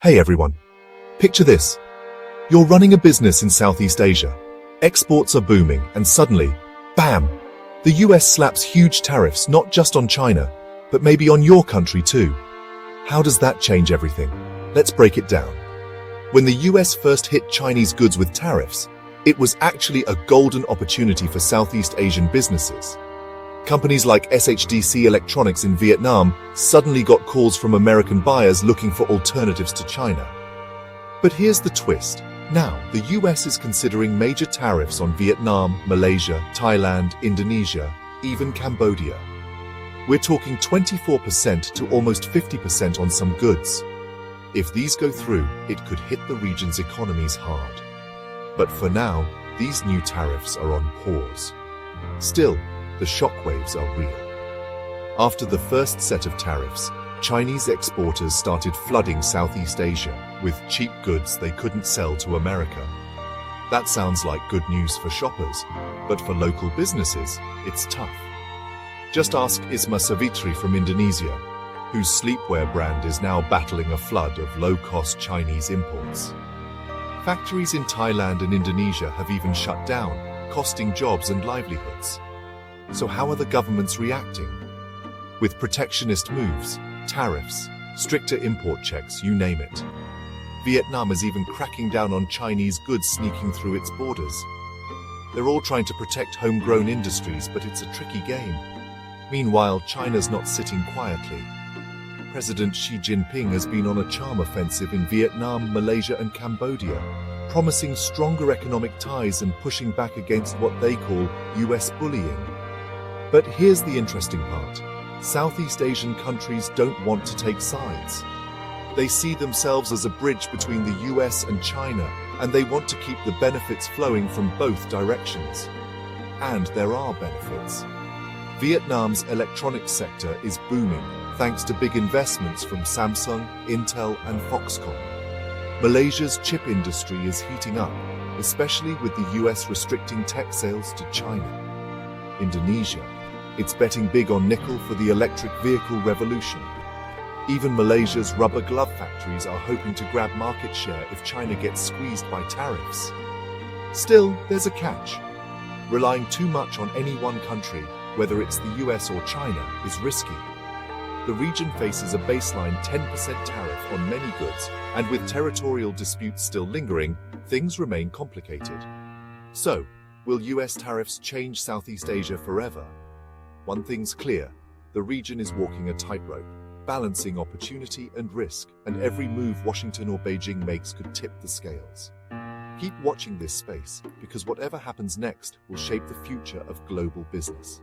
Hey everyone, picture this. You're running a business in Southeast Asia. Exports are booming and suddenly, bam! The US slaps huge tariffs not just on China, but maybe on your country too. How does that change everything? Let's break it down. When the US first hit Chinese goods with tariffs, it was actually a golden opportunity for Southeast Asian businesses. Companies like SHDC Electronics in Vietnam suddenly got calls from American buyers looking for alternatives to China. But here's the twist. Now, the US is considering major tariffs on Vietnam, Malaysia, Thailand, Indonesia, even Cambodia. We're talking 24% to almost 50% on some goods. If these go through, it could hit the region's economies hard. But for now, these new tariffs are on pause. Still, the shockwaves are real. After the first set of tariffs, Chinese exporters started flooding Southeast Asia with cheap goods they couldn't sell to America. That sounds like good news for shoppers, but for local businesses, it's tough. Just ask Isma Savitri from Indonesia, whose sleepwear brand is now battling a flood of low-cost Chinese imports. Factories in Thailand and Indonesia have even shut down, costing jobs and livelihoods. So how are the governments reacting? With protectionist moves, tariffs, stricter import checks, you name it. Vietnam is even cracking down on Chinese goods sneaking through its borders. They're all trying to protect homegrown industries, but it's a tricky game. Meanwhile, China's not sitting quietly. President Xi Jinping has been on a charm offensive in Vietnam, Malaysia and Cambodia, promising stronger economic ties and pushing back against what they call US bullying. But here's the interesting part. Southeast Asian countries don't want to take sides. They see themselves as a bridge between the US and China, and they want to keep the benefits flowing from both directions. And there are benefits. Vietnam's electronics sector is booming, thanks to big investments from Samsung, Intel and Foxconn. Malaysia's chip industry is heating up, especially with the US restricting tech sales to China. Indonesia, it's betting big on nickel for the electric vehicle revolution. Even Malaysia's rubber glove factories are hoping to grab market share if China gets squeezed by tariffs. Still, there's a catch. Relying too much on any one country, whether it's the US or China, is risky. The region faces a baseline 10% tariff on many goods, and with territorial disputes still lingering, things remain complicated. So, will US tariffs change Southeast Asia forever? One thing's clear, the region is walking a tightrope, balancing opportunity and risk, and every move Washington or Beijing makes could tip the scales. Keep watching this space, because whatever happens next will shape the future of global business.